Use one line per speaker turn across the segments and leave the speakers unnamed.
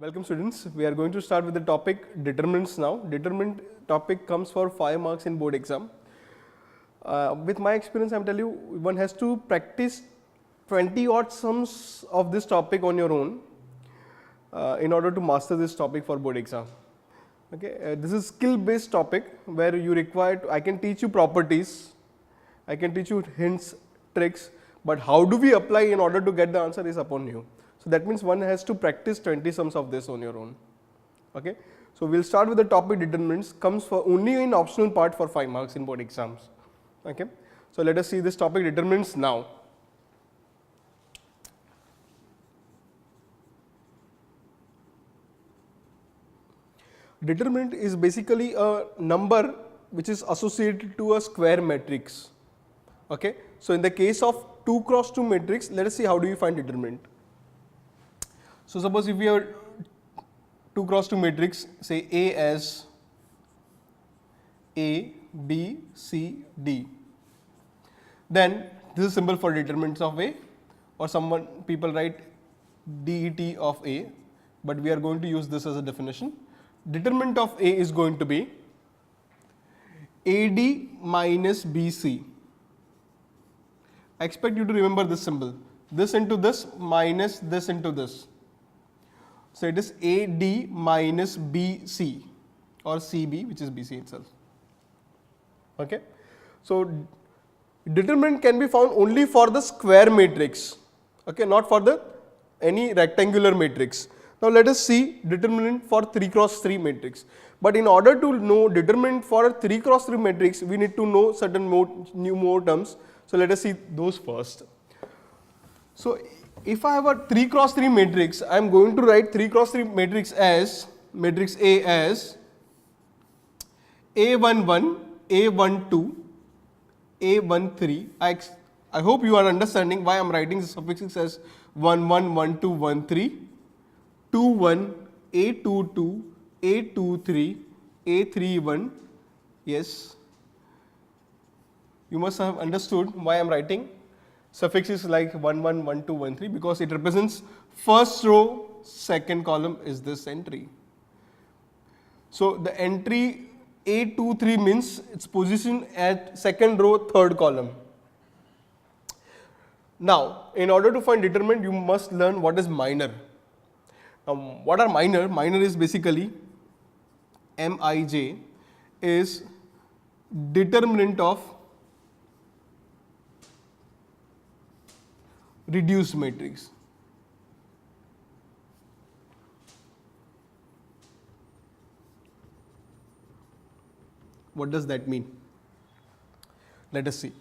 Welcome students, we are going to start with the topic determinants now. Determinant topic comes for 5 marks in board exam. With my experience I am telling you, one has to practice 20 odd sums of this topic on your own in order to master this topic for board exam. Okay, this is skill based topic where you require, I can teach you properties, I can teach you hints, tricks, but how do we apply in order to get the answer is upon you. So that means one has to practice 20 sums of this on your own. Okay, so we'll start with the topic determinants, comes for only in optional part for 5 marks in board exams. Okay, so let us see this topic determinants now. Determinant is basically a number which is associated to a square matrix. Okay, so in the case of 2 cross 2 matrix, let us see how do you find determinant. So suppose if we have 2 cross 2 matrix, say A as A, B, C, D, then this is symbol for determinants of A, or people write DET of A, but we are going to use this as a definition. Determinant of A is going to be AD minus BC. I expect you to remember this symbol, this into this minus this into this. So it is AD minus BC or CB, which is BC itself. Okay, so determinant can be found only for the square matrix, okay, not for the any rectangular matrix. Now let us see determinant for 3 cross 3 matrix. But in order to know determinant for a 3 cross 3 matrix, we need to know certain more terms. So let us see those first. So if I have a 3 cross 3 matrix, I am going to write 3 cross 3 matrix as matrix A as A11, A12, A13. I hope you are understanding why I am writing the suffixes as 11, 12, 13, 21, A22, A23, A31. Yes, you must have understood why I am writing suffixes like 11, 12, 13 because it represents first row, second column is this entry. So the entry A23 means its position at second row, third column. Now, in order to find determinant, you must learn what is minor. Now, what are minor? Minor is basically Mij is determinant of reduced matrix. What does that mean? Let us see.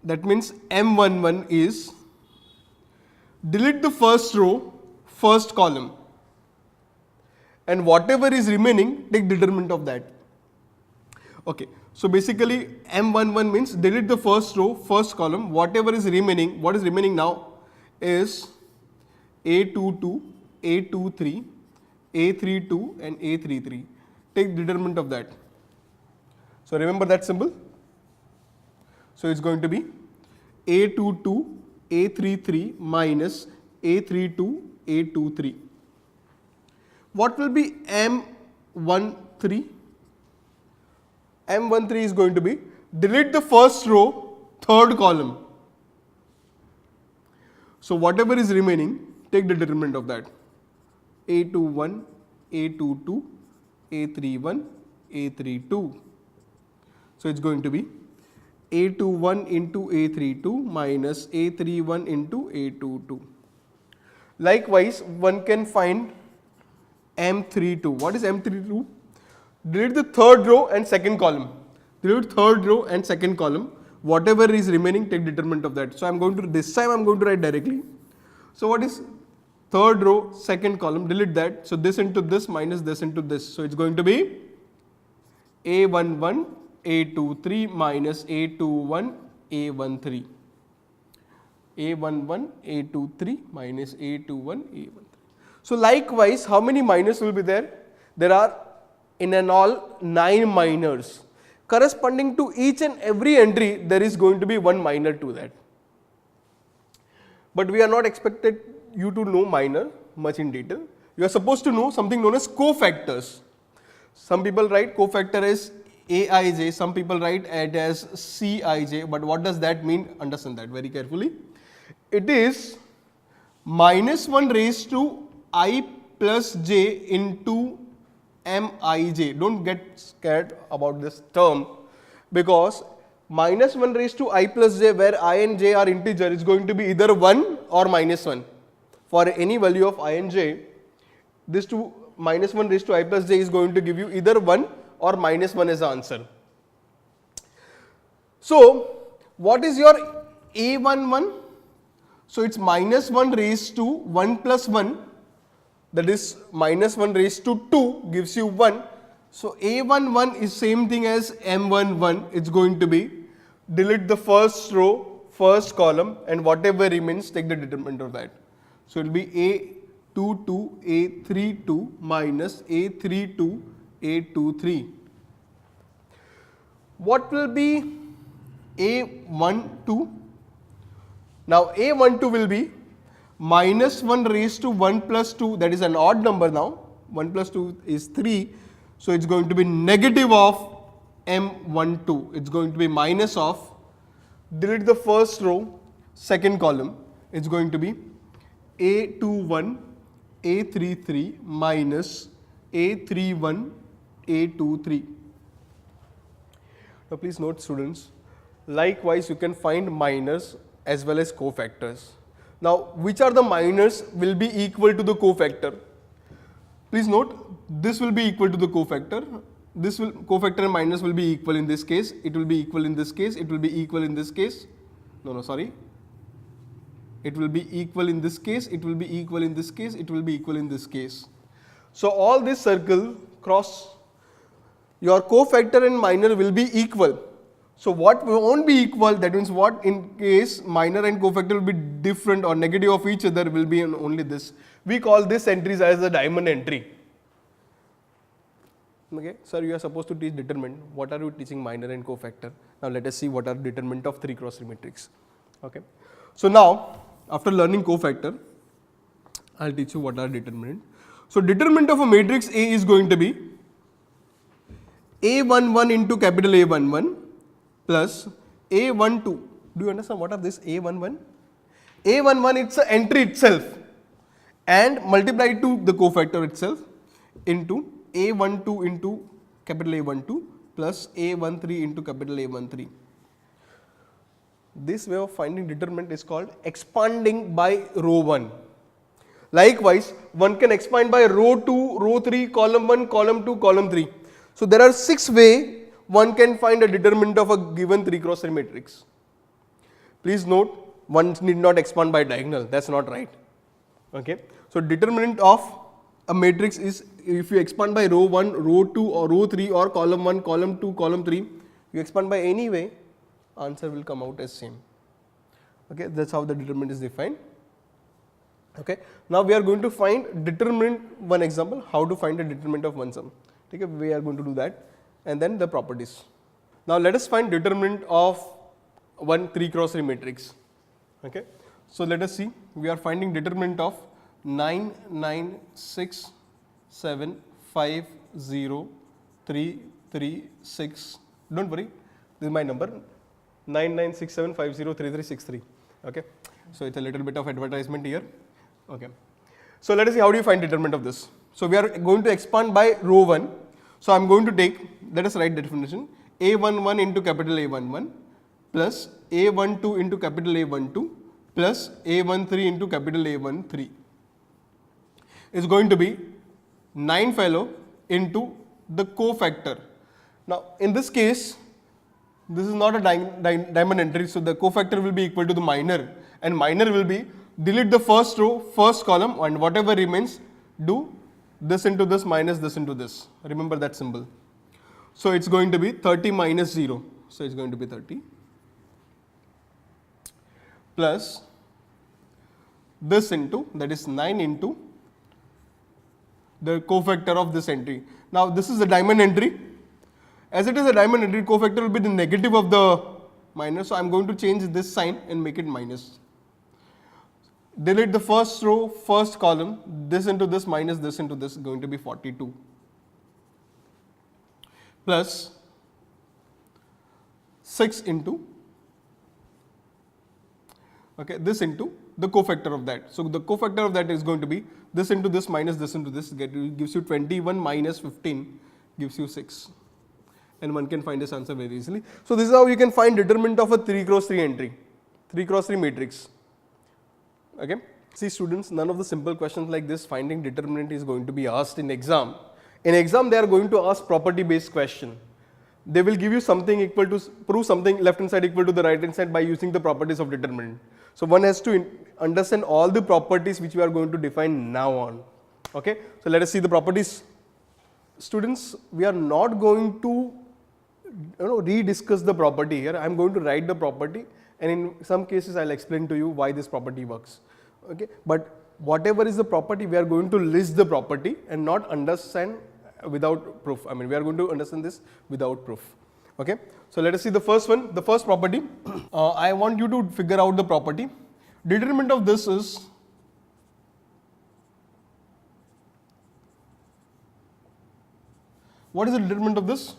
That means M11 is delete the first row, first column, and whatever is remaining, take determinant of that. Okay, so basically M11 means delete the first row, first column, whatever is remaining, what is remaining now is A22, A23, A32 and A33. Take determinant of that. So remember that symbol. So it's going to be A22, A33 minus A32, A23. What will be M13? M13 is going to be delete the first row, third column. So whatever is remaining, take the determinant of that. A21, A22, A31, A32. So it's going to be A21 into A32 minus A31 into A22. Likewise, one can find M32. What is M32? Delete the third row and second column. Delete third row and second column. Whatever is remaining, take determinant of that. So this time I'm going to write directly. So what is third row, second column? Delete that. So this into this minus this into this. So it's going to be A11, A23 minus A21, A13. A11, A23 minus A21, A13. So likewise, how many minors will be there? There are in an all 9 minors. Corresponding to each and every entry, there is going to be one minor to that. But we are not expected you to know minor much in detail. you are supposed to know something known as cofactors. Some people write cofactor as Aij, some people write it as Cij, but what does that mean? Understand that very carefully. It is minus 1 raised to I plus j into Mij. Don't get scared about this term, because minus 1 raised to I plus j, where I and j are integer, is going to be either 1 or minus 1. For any value of I and j, this to minus 1 raised to I plus j is going to give you either 1 or minus 1 as the answer. So, what is your A11? So, it's minus 1 raised to 1 plus 1, that is minus 1 raised to 2 gives you 1. So, A11 is same thing as M11, it's going to be, delete the first row, first column, and whatever remains, take the determinant of that. So, it will be A22, A32 minus A32, A23. What will be A12? Now, A12 will be minus 1 raised to 1 plus 2, that is an odd number now, 1 plus 2 is 3. So, it's going to be negative of M12, it's going to be minus of, delete the first row, second column, it's going to be A21, A33 minus A31, A23. Now, please note students, likewise you can find minors as well as cofactors. Now, which are the minors will be equal to the cofactor? Please note, this will be equal to the cofactor. This will, cofactor and minus will be equal in this case. It will be equal in this case. It will be equal in this case. No, sorry. It will be equal in this case. It will be equal in this case. It will be equal in this case. So, all this circle cross, your cofactor and minor will be equal. So, what won't be equal, that means what in case minor and cofactor will be different or negative of each other, will be in only this. We call this entries as the diamond entry. Okay, sir, you are supposed to teach determinant. What are you teaching minor and cofactor? Now, let us see what are determinant of 3 cross 3 matrix. Okay. So, now after learning cofactor, I will teach you what are determinant. So, determinant of a matrix A is going to be A11 into capital A11 plus A12. Do you understand what are this A11? A11, it's an entry itself and multiply to the cofactor itself into A12 into capital A12 plus A13 into capital A13. This way of finding determinant is called expanding by row 1. Likewise, one can expand by row 2, row 3, column 1, column 2, column 3. So, there are 6 ways one can find a determinant of a given 3 cross 3 matrix. Please note, one need not expand by diagonal, that is not right. Okay. So, determinant of a matrix is if you expand by row 1, row 2 or row 3 or column 1, column 2, column 3, you expand by any way, answer will come out as same. Okay. That is how the determinant is defined. Okay. Now, we are going to find determinant, one example, how to find a determinant of one sum. Okay. We are going to do that and then the properties. Now, let us find determinant of one 3 cross 3 matrix. Okay. So, let us see, we are finding determinant of 9, 9, 6, 7, 5, 0, 3, 3, 6. Don't worry, this is my number 9, 9, 6, 7, 5, 0, 3, 3, 6, 3. Okay. So, it's a little bit of advertisement here. Okay. So, let us see how do you find determinant of this. So, we are going to expand by row 1. So, I am going to take, let us write definition, A11 into capital A11 plus A12 into capital A12 plus A13 into capital A13 is going to be 9 fellow into the cofactor. Now, in this case, this is not a diamond entry, so the cofactor will be equal to the minor, and minor will be delete the first row, first column, and whatever remains, do this into this minus this into this. Remember that symbol. So, it's going to be 30 minus 0. So, it's going to be 30 plus this into, that is 9 into the cofactor of this entry. Now, this is a diamond entry. As it is a diamond entry, cofactor will be the negative of the minus. So, I am going to change this sign and make it minus. Delete the first row, first column, this into this minus this into this is going to be 42. Plus 6 into, okay, this into the cofactor of that. So the cofactor of that is going to be this into this minus this into this gives you 21 minus 15 gives you 6. And one can find this answer very easily. So this is how you can find determinant of a 3 cross 3 entry, 3 cross 3 matrix. Okay. See students, none of the simple questions like this finding determinant is going to be asked in exam. In exam they are going to ask property based question. They will give you something equal to, prove something left hand side equal to the right hand side by using the properties of determinant. So one has to understand all the properties which we are going to define now on. Okay. So let us see the properties. Students, we are not going to rediscuss the property here. I am going to write the property, and in some cases I will explain to you why this property works. Okay. But whatever is the property, we are going to list the property and not understand without proof. I mean, we are going to understand this without proof. Okay. So let us see the first one, the first property. I want you to figure out the property. Determinant of this is what is the determinant of this?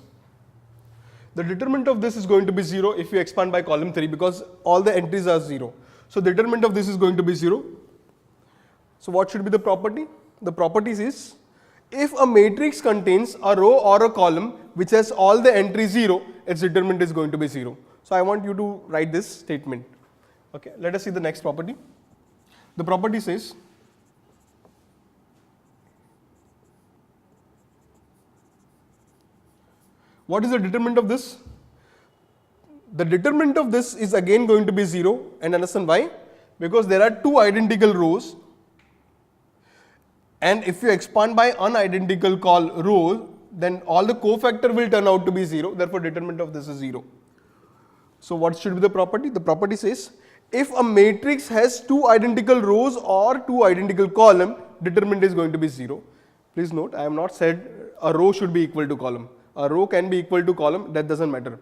The determinant of this is going to be 0 if you expand by column 3 because all the entries are 0. So the determinant of this is going to be 0. So what should be the property? The properties is if a matrix contains a row or a column which has all the entries 0, its determinant is going to be 0. So I want you to write this statement. Okay, let us see the next property. The property says what is the determinant of this? The determinant of this is again going to be 0, and understand why? Because there are two identical rows, and if you expand by unidentical row, then all the cofactor will turn out to be 0, therefore determinant of this is 0. So what should be the property? The property says if a matrix has two identical rows or two identical columns, determinant is going to be 0. Please note, I have not said a row should be equal to column. A row can be equal to column, that doesn't matter.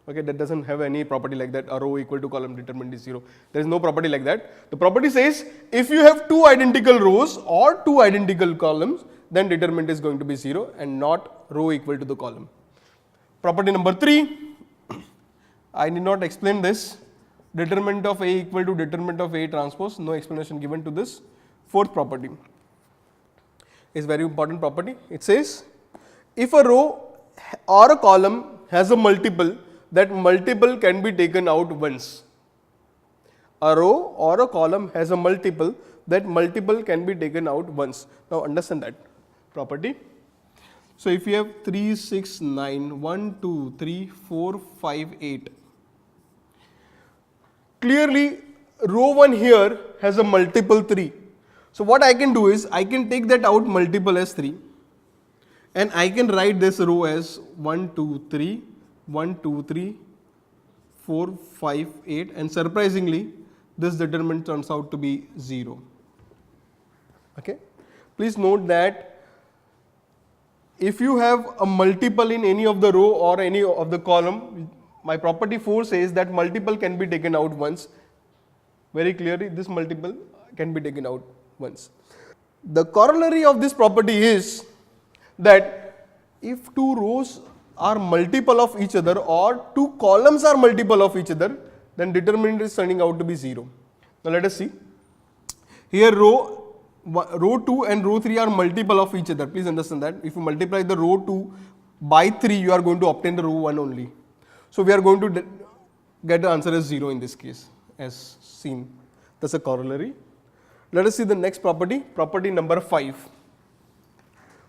Okay, that doesn't have any property like that. A row equal to column, determinant is 0. There is no property like that. The property says if you have two identical rows or two identical columns, then determinant is going to be 0 and not row equal to the column. Property number 3, I need not explain this. Determinant of A equal to determinant of A transpose, no explanation given to this. Fourth property is very important property. It says if a row or a column has a multiple, that multiple can be taken out once. A row or a column has a multiple, that multiple can be taken out once. Now understand that property. So if you have 3, 6, 9, 1, 2, 3, 4, 5, 8. Clearly row 1 here has a multiple 3. So what I can do is I can take that out multiple as 3. And I can write this row as 1, 2, 3, 1, 2, 3, 4, 5, 8, and surprisingly, this determinant turns out to be 0. Okay. Please note that if you have a multiple in any of the row or any of the column, my property 4 says that multiple can be taken out once. Very clearly, this multiple can be taken out once. The corollary of this property is that if two rows are multiple of each other or two columns are multiple of each other, then determinant is turning out to be 0. Now let us see. Here row 2 and row 3 are multiple of each other. Please understand that. If you multiply the row 2 by 3, you are going to obtain the row 1 only. So we are going to get the answer as 0 in this case, as seen. That's a corollary. Let us see the next property, property number 5.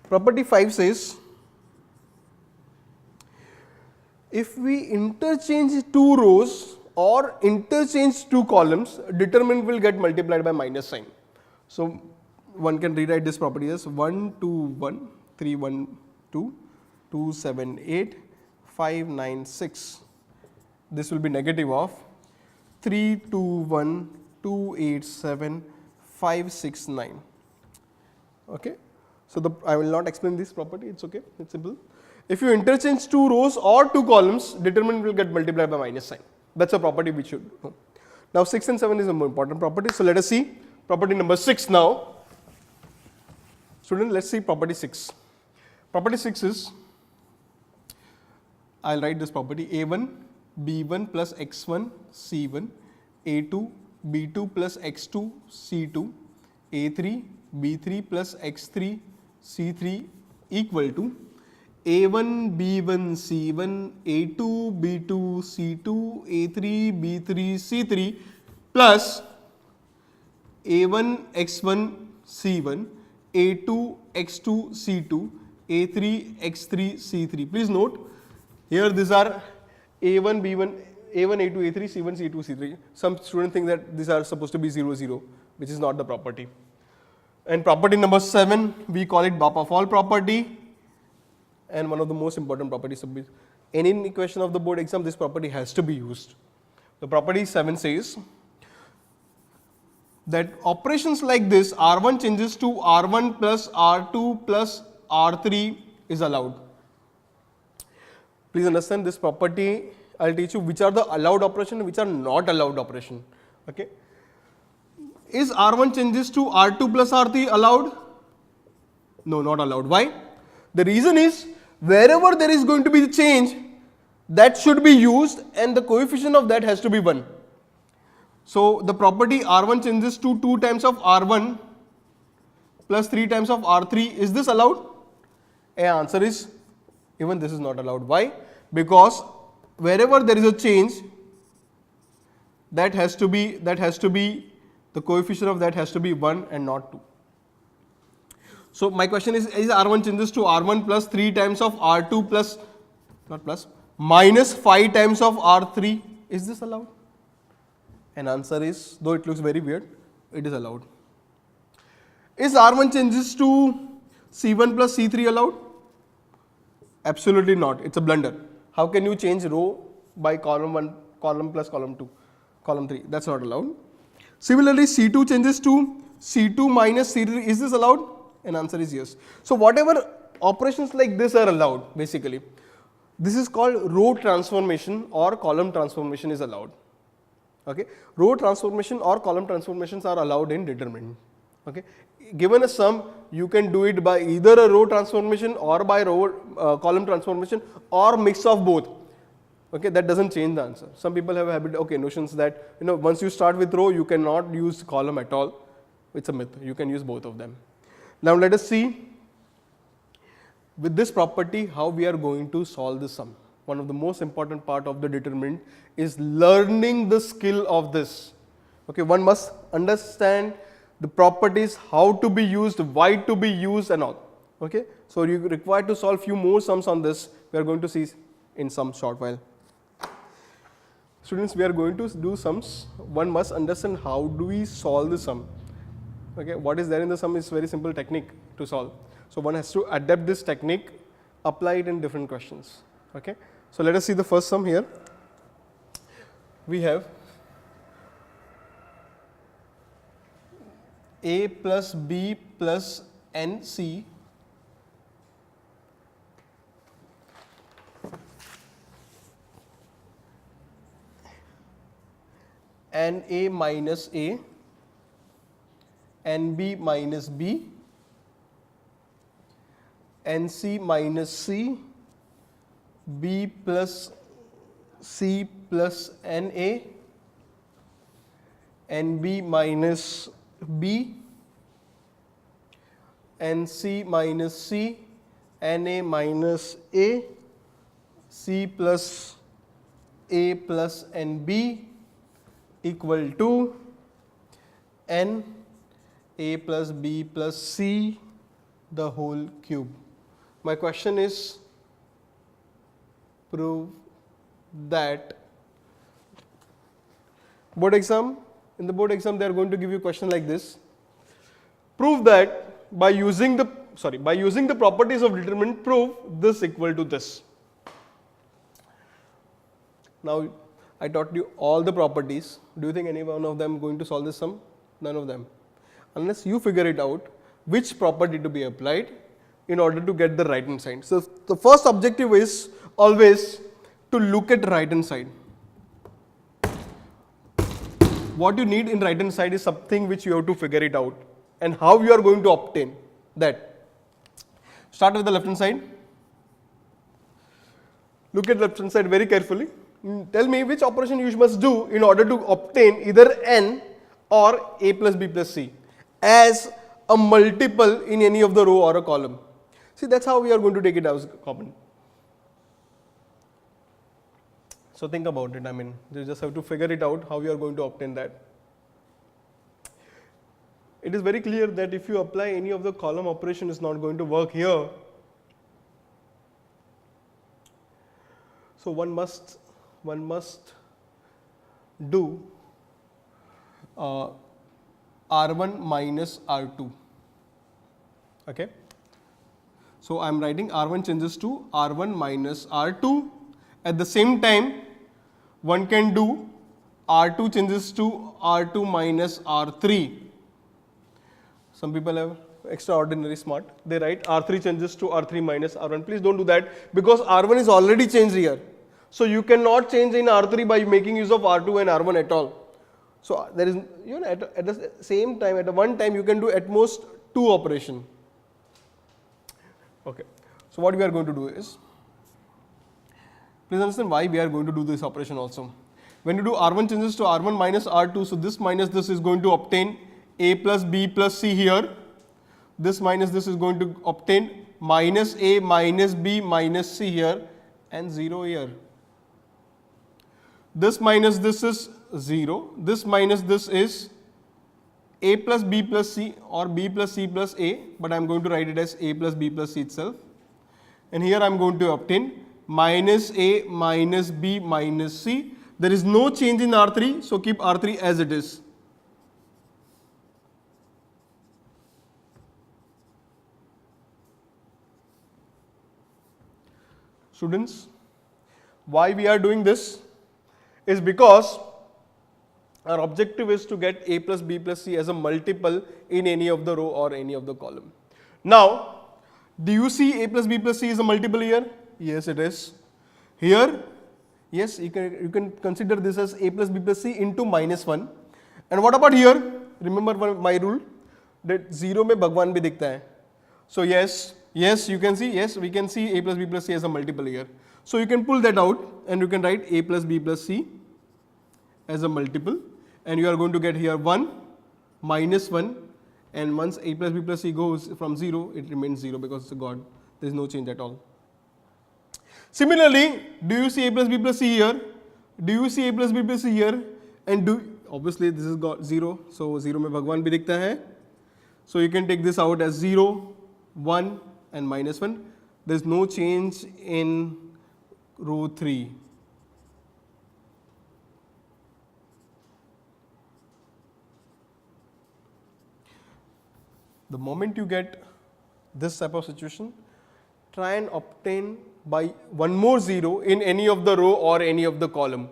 Property 5 says, if we interchange two rows or interchange two columns, determinant will get multiplied by minus sign. So one can rewrite this property as 1, 2, 1, 3, 1, 2, 2, 7, 8, 5, 9, 6. This will be negative of 3, 2, 1, 2, 8, 7, 5, 6, 9. Okay. So I will not explain this property, it's okay, it's simple. If you interchange two rows or two columns, determinant will get multiplied by minus sign. That's a property we should know. Now 6 and 7 is a more important property. So let us see property number 6 now. Student, let's see property 6. Property 6 is, I'll write this property, A1 B1 plus X1 C1, A2 B2 plus X2 C2, A3 B3 plus X3 C3 equal to A1 B1 C1, A2 B2 C2, A3 B3 C3 plus A1 X1 C1, A2 X2 C2, A3 X3 C3. Please note, here these are A1 B1, A1 A2 A3 C1 C2 C3. Some students think that these are supposed to be 0 0, which is not the property. And property number 7, we call it Bapafall property. And one of the most important properties of any question of the board exam, this property has to be used. The property 7 says that operations like this, R1 changes to R1 plus R2 plus R3 is allowed. Please understand this property. I'll teach you which are the allowed operation and which are not allowed operation. Okay. Is R1 changes to R2 plus R3 allowed? No, not allowed. Why? The reason is, wherever there is going to be the change, that should be used and the coefficient of that has to be 1. So the property R1 changes to 2 times of R1 plus 3 times of R3, is this allowed? Answer is, even this is not allowed. Why? Because wherever there is a change, that has to be the coefficient of that has to be 1 and not 2. So my question is R1 changes to R1 plus 3 times of R2 plus, not plus, minus 5 times of R3, is this allowed? And answer is, though it looks very weird, it is allowed. Is R1 changes to C1 plus C3 allowed? Absolutely not, it's a blunder. How can you change row by column 1, column plus column 2, column 3, that's not allowed. Similarly, C2 changes to C2 minus C3, is this allowed? And answer is yes. So whatever operations like this are allowed, basically, this is called row transformation or column transformation is allowed. Okay, row transformation or column transformations are allowed in determinant. Okay, given a sum, you can do it by either a row transformation or by column transformation or mix of both. Okay, that doesn't change the answer. Some people have a habit, notions that once you start with row, you cannot use column at all. It's a myth. You can use both of them. Now let us see with this property how we are going to solve the sum. One of the most important part of the determinant is learning the skill of this. Okay, one must understand the properties, how to be used, why to be used and all. Okay, so you require to solve few more sums on this. We are going to see in some short while. Students, we are going to do sums. One must understand how do we solve the sum. Okay, what is there in the sum is very simple technique to solve. So one has to adapt this technique, apply it in different questions. Okay, so let us see the first sum here. We have A plus B plus NC and A minus A and B minus B and C minus C, B plus C plus NA and B minus B and C minus C, NA minus A, C plus A plus NB equal to N A plus B plus C the whole cube. My question is, prove that board exam, in the board exam they are going to give you a question like this. Prove that by using the properties of determinant, prove this equal to this. Now I taught you all the properties. Do you think any one of them going to solve this sum? None of them. Unless you figure it out which property to be applied in order to get the right hand side. So the first objective is always to look at right hand side. what you need in right hand side is something which you have to figure it out and how you are going to obtain that. Start with the left hand side. Look at left hand side very carefully. Tell me which operation you must do in order to obtain either n or a plus b plus c as a multiple in any of the row or a column. See, that's how we are going to take it as common. So think about it. I mean, you just have to figure it out how you are going to obtain that. It is very clear that if you apply any of the column operation, is not going to work here. So one must do R1 minus R2. Okay. So I am writing R1 changes to R1 minus R2. At the same time, one can do R2 changes to R2 minus R3. Some people have extraordinary smart. They write R3 changes to R3 minus R1. Please don't do that because R1 is already changed here. So you cannot change in R3 by making use of R2 and R1 at all. So there is, at the same time, at one time you can do at most 2 operations. Okay. So what we are going to do is, please understand why we are going to do this operation also. When you do R1 changes to R1 minus R2, so this minus this is going to obtain A plus B plus C here. This minus this is going to obtain minus A minus B minus C here and 0 here. This minus this is 0. This minus this is A plus B plus C or B plus C plus A, but I am going to write it as A plus B plus C itself. And here I am going to obtain minus A minus B minus C. There is no change in R3, so keep R3 as it is. Students, why we are doing this is because our objective is to get A plus B plus C as a multiple in any of the row or any of the column. Now, do you see A plus B plus C is a multiple here? Yes, it is. Here, yes, you can consider this as A plus B plus C into minus 1. And what about here? Remember my rule that 0 mein Bhagwan bhi dikhta hai. So yes, you can see, yes, we can see A plus B plus C as a multiple here. So you can pull that out and you can write A plus B plus C as a multiple. And you are going to get here 1 minus 1, and once A plus B plus C goes from 0, it remains 0 because it's a God. There is no change at all. Similarly, do you see A plus B plus C here? Do you see A plus B plus C here? And obviously this is got 0, so 0 mein Bhagwan bhi dikhta hai. So you can take this out as 0, 1 and minus 1. There is no change in row 3. The moment you get this type of situation, try and obtain by one more 0 in any of the row or any of the column.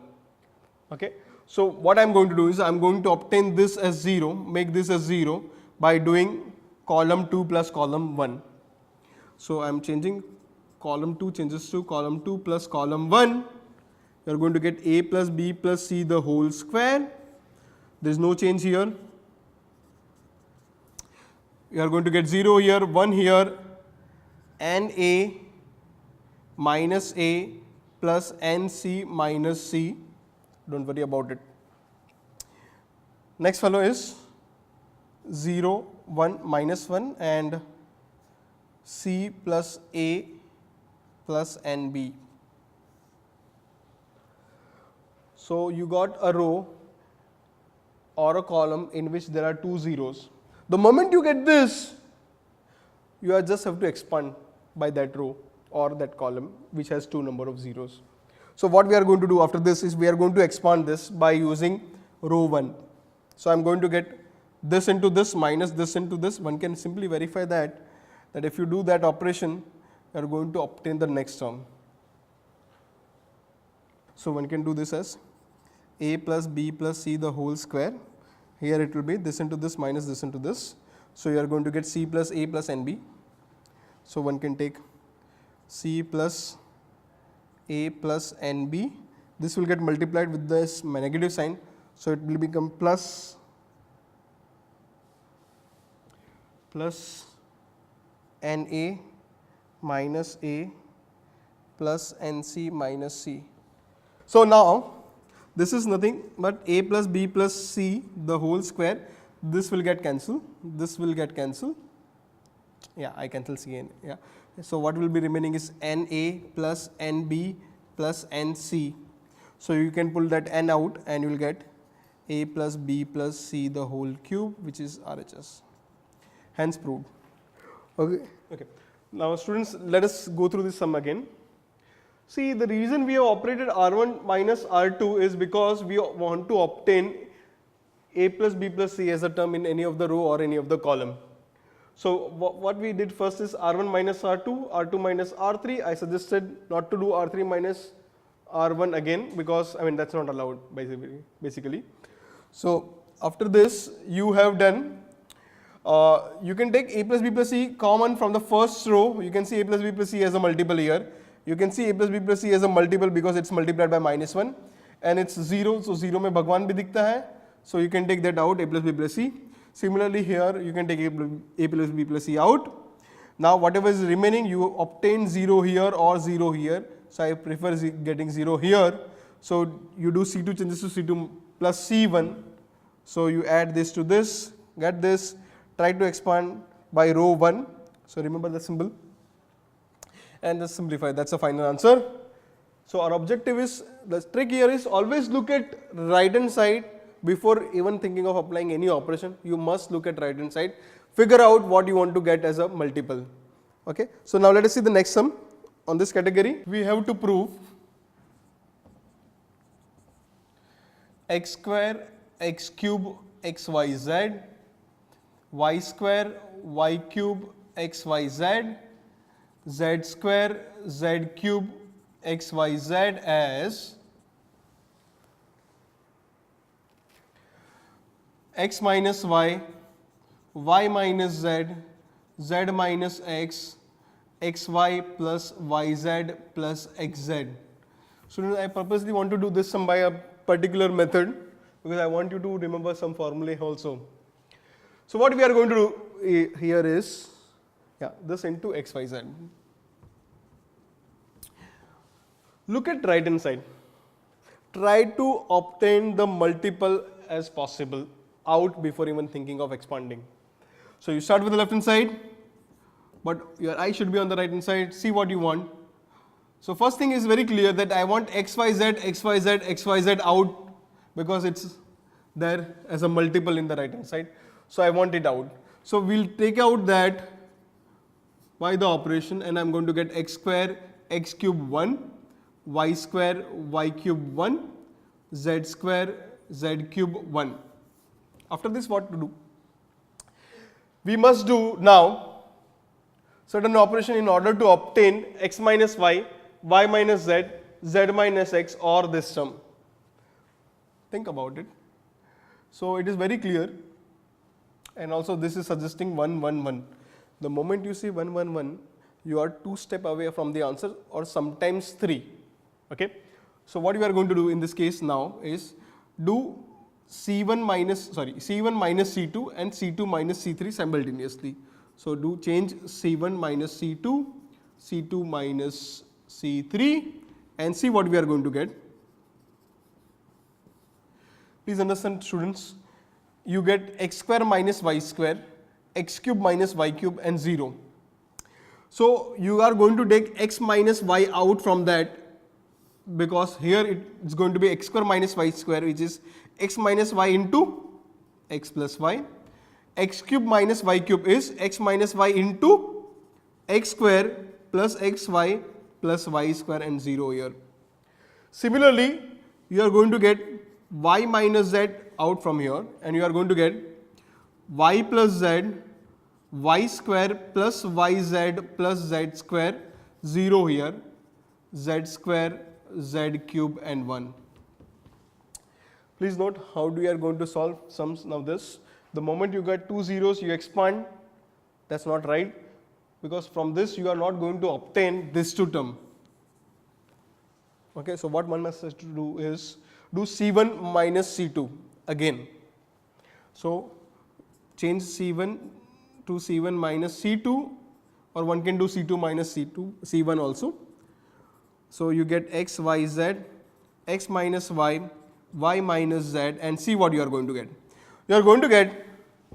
Okay. So what I am going to do is I am going to obtain this as 0, make this as 0 by doing column 2 plus column 1. So I am changing column 2 changes to column 2 plus column 1. You are going to get A plus B plus C the whole square. There is no change here. You are going to get 0 here, 1 here, and A minus A plus NC minus C. Don't worry about it. Next fellow is 0, 1, minus 1 and C plus A plus NB. So you got a row or a column in which there are 2 zeros. The moment you get this, you just have to expand by that row or that column which has 2 number of zeros. So what we are going to do after this is we are going to expand this by using row 1. So I am going to get this into this minus this into this. One can simply verify that if you do that operation, you are going to obtain the next term. So one can do this as A plus B plus C the whole square. Here it will be this into this minus this into this. So you are going to get C plus A plus NB. So one can take C plus A plus NB. This will get multiplied with this negative sign. So it will become plus NA minus A plus NC minus C. So now this is nothing but A plus B plus C the whole square. This will get cancelled. This will get cancelled. Yeah, I cancel C and yeah. So what will be remaining is NA plus NB plus NC. So you can pull that N out and you will get A plus B plus C the whole cube, which is RHS. Hence proved. Okay. Okay. Now students, let us go through this sum again. See, the reason we have operated R1 minus R2 is because we want to obtain A plus B plus C as a term in any of the row or any of the column. So what we did first is R1 minus R2, R2 minus R3. I suggested not to do R3 minus R1 again because that's not allowed basically. So after this you have done, you can take A plus B plus C common from the first row. You can see A plus B plus C as a multiple here. You can see A plus B plus C as a multiple because it's multiplied by -1 and it's 0. So 0 में भगवान भी दिखता है. So you can take that out, A plus B plus C. Similarly here you can take A plus B plus C out. Now whatever is remaining you obtain 0 here or 0 here. So I prefer getting 0 here. So you do C2 changes to C2 plus C1. So you add this to this, get this, try to expand by row 1. So remember the symbol and just simplify. That's the final answer. So our objective is, the trick here is always look at right hand side before even thinking of applying any operation. You must look at right hand side, figure out what you want to get as a multiple. Okay. So now let us see the next sum on this category. We have to prove x square x cube xyz, y square y cube xyz, z square z cube xyz as x minus y, y minus z, z minus x, xy plus yz plus xz. So I purposely want to do this sum by a particular method because I want you to remember some formulae also. So what we are going to do here is, this into xyz. Look at right hand side. Try to obtain the multiple as possible out before even thinking of expanding. So you start with the left hand side, but your eye should be on the right hand side. See what you want. So first thing is very clear that I want xyz, xyz, xyz out because it's there as a multiple in the right hand side. So I want it out. So we'll take out that by the operation and I'm going to get x square x cube 1, y square y cube 1, z square z cube 1. After this what to do? We must do now certain operation in order to obtain x minus y, y minus z, z minus x or this term. Think about it. So it is very clear, and also this is suggesting 1, 1, 1. The moment you see 1, 1, 1, you are 2 steps away from the answer or sometimes 3. Okay. So what we are going to do in this case now is do C1 minus C2 and C2 minus C3 simultaneously. So do change C1 minus C2, C2 minus C3 and see what we are going to get. Please understand students, you get x square minus y square, x cube minus y cube and 0. So you are going to take x minus y out from that because here it's going to be x square minus y square, which is x minus y into x plus y. X cube minus y cube is x minus y into x square plus xy plus y square and 0 here. Similarly, you are going to get y minus z out from here and you are going to get y plus z, y square plus yz plus z square, 0 here, z square, z cube and 1. Please note how we are going to solve sums now this. The moment you get 2 zeros, you expand. That's not right because from this you are not going to obtain this 2 term. Okay, so what one must do is do C1 minus C2 again. So change C1 to C1 minus C2, or one can do C2 minus C1 also. So you get x, y, z, x minus y, y minus z, and see what you are going to get. You are going to get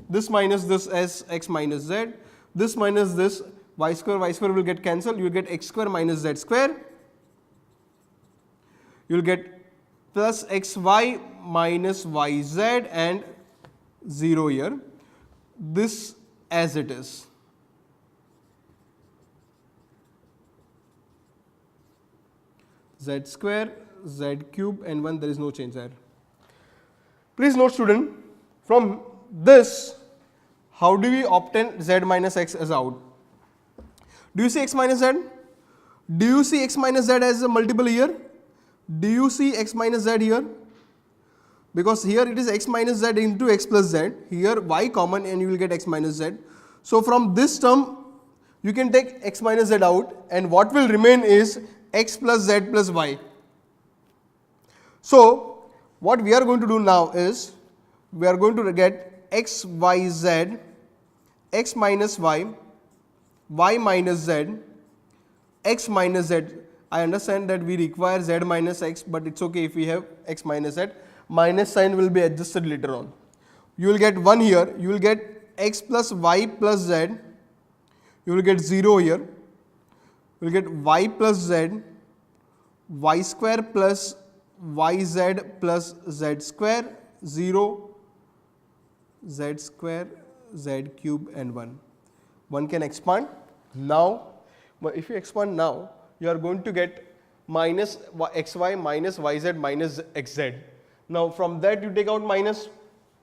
this minus this as x minus z, this minus this, y square will get cancelled, you will get x square minus z square. You will get plus xy minus yz and 0 here. This as it is. Z square, z cube, and 1, there is no change there. Please note, student, from this, how do we obtain z minus x as out? Do you see x minus z? Do you see x minus z as a multiple here? Do you see x minus z here? Because here it is x minus z into x plus z. Here y common and you will get x minus z. So from this term, you can take x minus z out, and what will remain is x plus z plus y. So what we are going to do now is, we are going to get x, y, z, x minus y, y minus z, x minus z. I understand that we require z minus x, but it's okay if we have x minus z. Minus sign will be adjusted later on. You will get 1 here, you will get x plus y plus z, you will get 0 here, you will get y plus z, y square plus yz plus z square, 0, z square, z cube, and 1. One can expand. Now, if you expand now, you are going to get minus xy minus yz minus xz. Now from that you take out minus,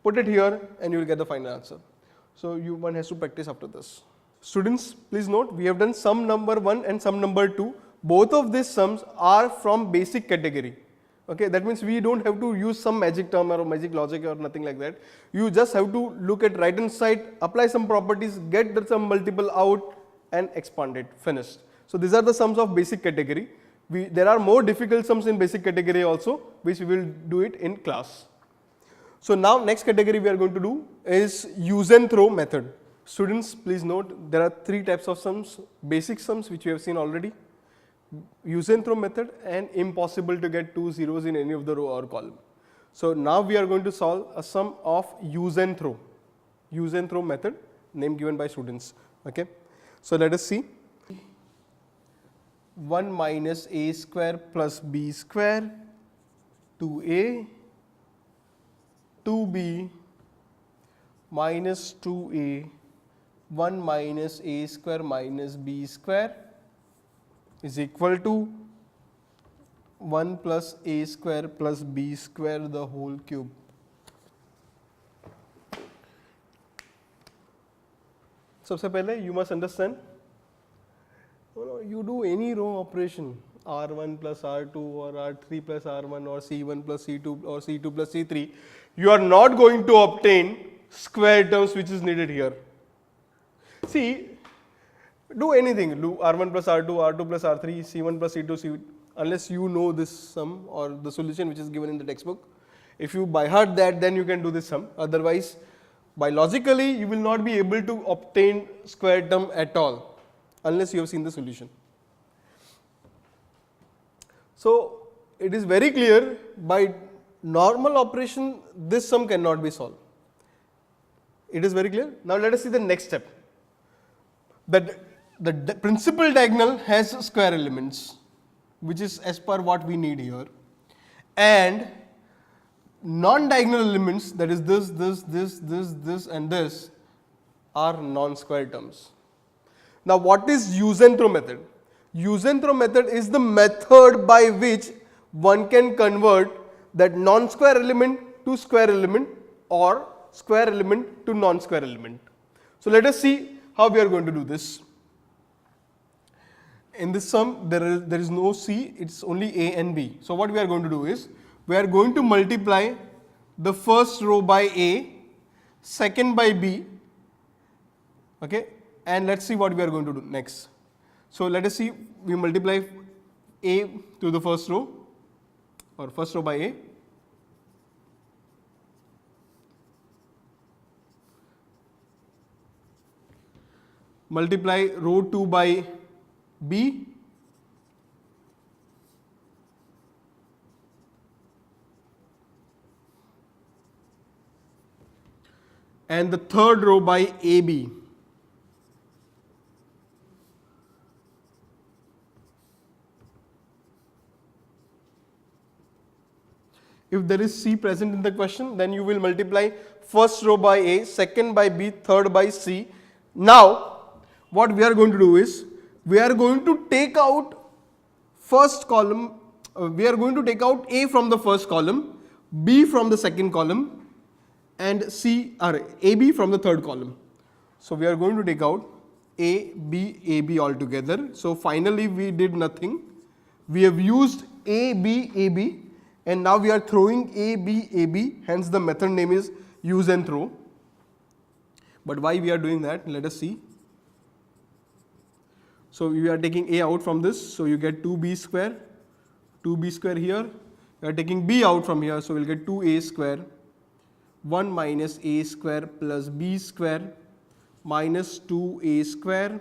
put it here, and you will get the final answer. So one has to practice after this. Students, please note, we have done sum number 1 and sum number 2. Both of these sums are from basic category. Okay, that means we don't have to use some magic term or magic logic or nothing like that. You just have to look at right hand side, apply some properties, get the sum multiple out, and expand it. Finished. So these are the sums of basic category. There are more difficult sums in basic category also, which we will do it in class. So now next category we are going to do is use and throw method. Students, please note, there are 3 types of sums: basic sums, which we have seen already, use and throw method, and impossible to get 2 zeros in any of the row or column. So now we are going to solve a sum of use and throw method, name given by students. Okay, so let us see. 1 minus a square plus b square, 2a, 2b minus 2a, 1 minus a square minus b square is equal to 1 plus a square plus b square the whole cube. सबसे पहले you must understand, you do any row operation, R1 plus R2 or R3 plus R1 or C1 plus C2 or C2 plus C3, you are not going to obtain square terms which is needed here. See, do anything, do R1 plus R2, R2 plus R3, C1 plus C2, C, unless you know this sum or the solution which is given in the textbook. If you by heart that, then you can do this sum. Otherwise, biologically, you will not be able to obtain square term at all, unless you have seen the solution. So it is very clear, by normal operation, this sum cannot be solved. It is very clear. Now let us see the next step. That the principal diagonal has square elements, which is as per what we need here, and non-diagonal elements, that is this and this, are non-square terms. Now what is use and throw method? Use and throw method is the method by which one can convert that non-square element to square element or square element to non-square element. So let us see how we are going to do this. In this sum, there is no C, it's only A and B. So what we are going to do is, we are going to multiply the first row by A, second by B, okay, and let's see what we are going to do next. So let us see, we multiply A to the first row, or first row by A, multiply row 2 by B, and the third row by AB. If there is C present in the question, then you will multiply first row by A, second by B, third by C. Now, what we are going to do is, we are going to take out first column, we are going to take out A from the first column, B from the second column, and C or AB from the third column. So we are going to take out A, B, AB altogether. So finally we did nothing. We have used A, B, AB, and now we are throwing A, B, AB, hence the method name is use and throw. But why we are doing that? Let us see. So we are taking A out from this, so you get 2B square, 2B square here. We are taking B out from here, so we'll get 2A square, 1 minus A square plus B square minus 2A square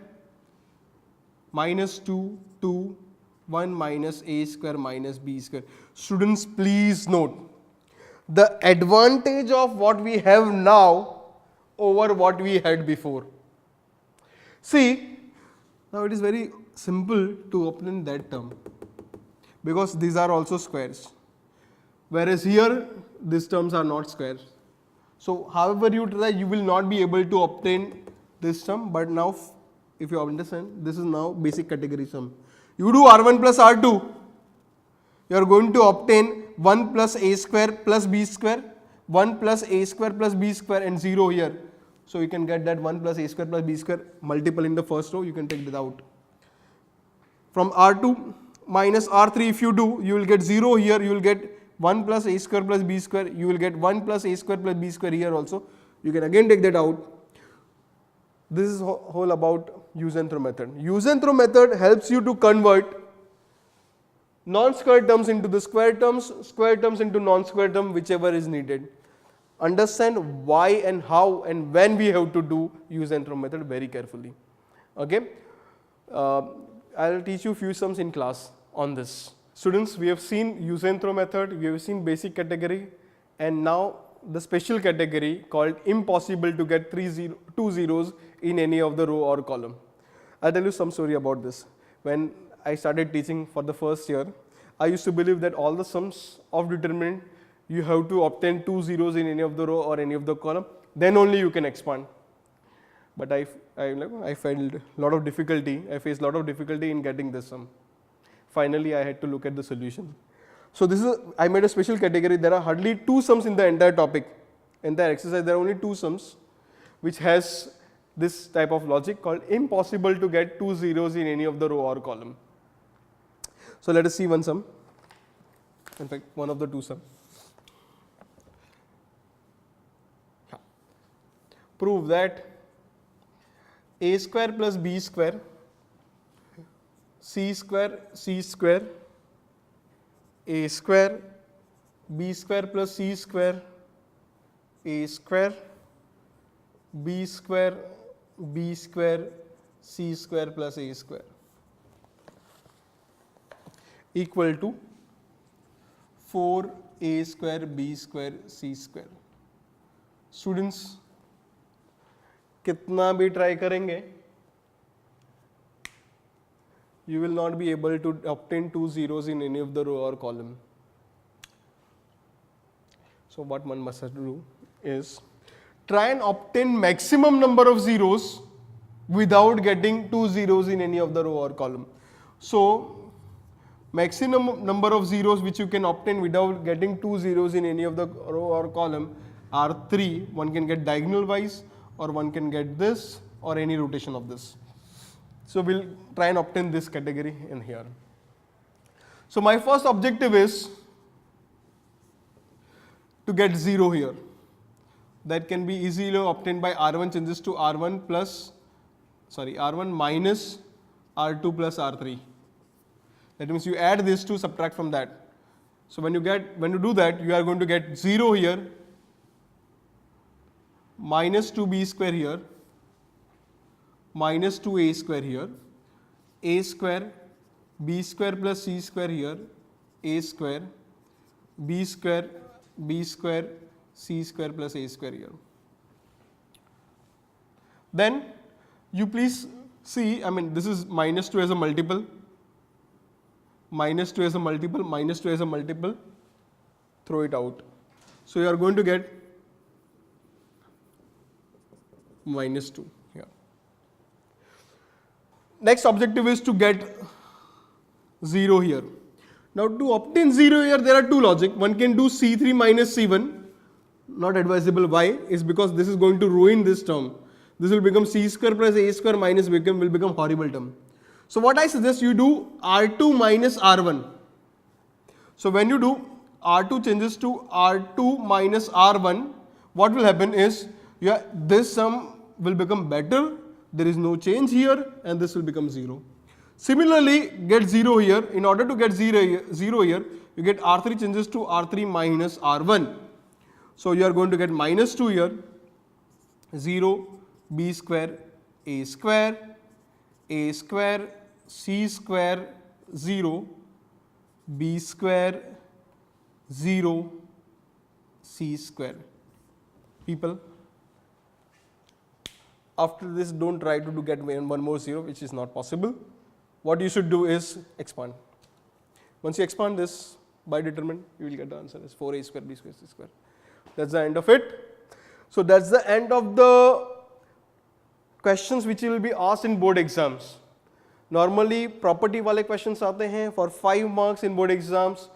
minus 2, 2, 1 minus A square minus B square. Students, please note the advantage of what we have now over what we had before. See, now it is very simple to obtain that term because these are also squares, whereas here these terms are not squares. So however you try, you will not be able to obtain this term, but now if you understand, this is now basic category sum. You do R1 plus R2, you are going to obtain 1 plus A square plus B square, 1 plus A square plus B square and 0 here. So you can get that 1 plus A square plus B square multiple in the first row, you can take that out. From R2 minus R3 if you do, you will get 0 here, you will get 1 plus A square plus B square, you will get 1 plus A square plus B square here also. You can again take that out. This is whole about use and throw method. Use and throw method helps you to convert non-square terms into the square terms into non-square term, whichever is needed. Understand why and how and when we have to do use and throw method very carefully. Okay, I'll teach you few sums in class on this. Students, we have seen use and throw method, we have seen basic category, and now the special category called impossible to get two zeros in any of the row or column. I'll tell you some story about this. When I started teaching for the first year, I used to believe that all the sums of determinant, you have to obtain 2 zeros in any of the row or any of the column, then only you can expand. But I felt a lot of difficulty, I faced a lot of difficulty in getting this sum. Finally, I had to look at the solution. So this is, I made a special category. There are hardly 2 sums in the entire topic. Entire exercise, there are only 2 sums which has this type of logic called impossible to get 2 zeros in any of the row or column. So let us see one sum. In fact, one of the 2 sums. Prove that A square plus B square, C square, A square, B square plus C square, A square, B square, C square plus A square equal to 4A square, B square, C square. Students, कितना भी try करेंगे, you will not be able to obtain 2 zeros in any of the row or column. So what one must do is try and obtain maximum number of zeros without getting 2 zeros in any of the row or column. So maximum number of zeros which you can obtain without getting 2 zeros in any of the row or column are 3. One can get diagonal wise, or one can get this, or any rotation of this. So we'll try and obtain this category in here. So my first objective is to get 0 here. That can be easily obtained by R1 changes to R1 minus R2 plus R3. That means you add these two, subtract from that. So when you do that, you are going to get 0 here, minus 2b square here, minus 2a square here, a square, b square plus c square here, a square, b square, c square plus a square here. Then you please see, I mean, this is minus 2 as a multiple, minus 2 as a multiple, minus 2 as a multiple, throw it out. So you are going to get minus 2 here. Next objective is to get 0 here. Now to obtain 0 here, there are two logic. One can do C3 minus C1, not advisable. Why? Is because this is going to ruin this term. This will become C square plus A square minus will become horrible term. So what I suggest you do R2 minus R1. So when you do R2 changes to R2 minus R1, what will happen is this sum will become better, there is no change here, and this will become 0. Similarly, get 0 here. In order to get 0 here, you get R3 changes to R3 minus R1. So you are going to get minus 2 here, 0, b square, c square, 0, b square, 0, c square. People, after this, don't try to get one more 0, which is not possible. What you should do is expand. Once you expand this by determinant, you will get the answer as 4a square, b square, c square. That's the end of it. So that's the end of the questions which will be asked in board exams. Normally property wale questions aate hain for 5 marks in board exams.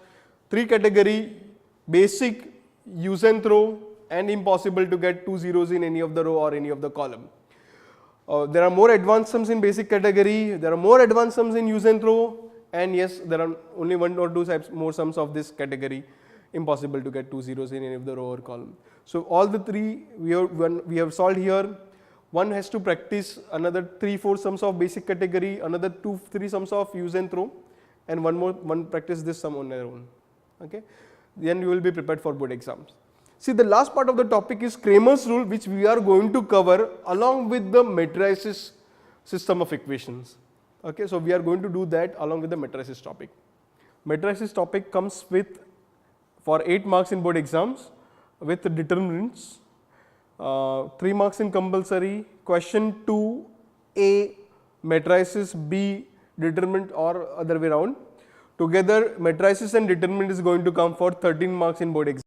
3 category: basic, use and throw, and impossible to get 2 zeros in any of the row or any of the column. There are more advanced sums in basic category, there are more advanced sums in use and throw, and yes, there are only 1 or 2 types more sums of this category. Impossible to get 2 zeros in any of the row or column. So all the 3 we have solved here. One has to practice another 3-4 sums of basic category, another 2-3 sums of use and throw, and one practice this sum on their own. Okay, then you will be prepared for board exams. See, the last part of the topic is Cramer's rule, which we are going to cover along with the matrices system of equations. Okay, so we are going to do that along with the matrices topic. Matrices topic comes with for 8 marks in board exams with determinants. 3 marks in compulsory, question 2A matrices, B determinant or other way around. Together matrices and determinant is going to come for 13 marks in board exam.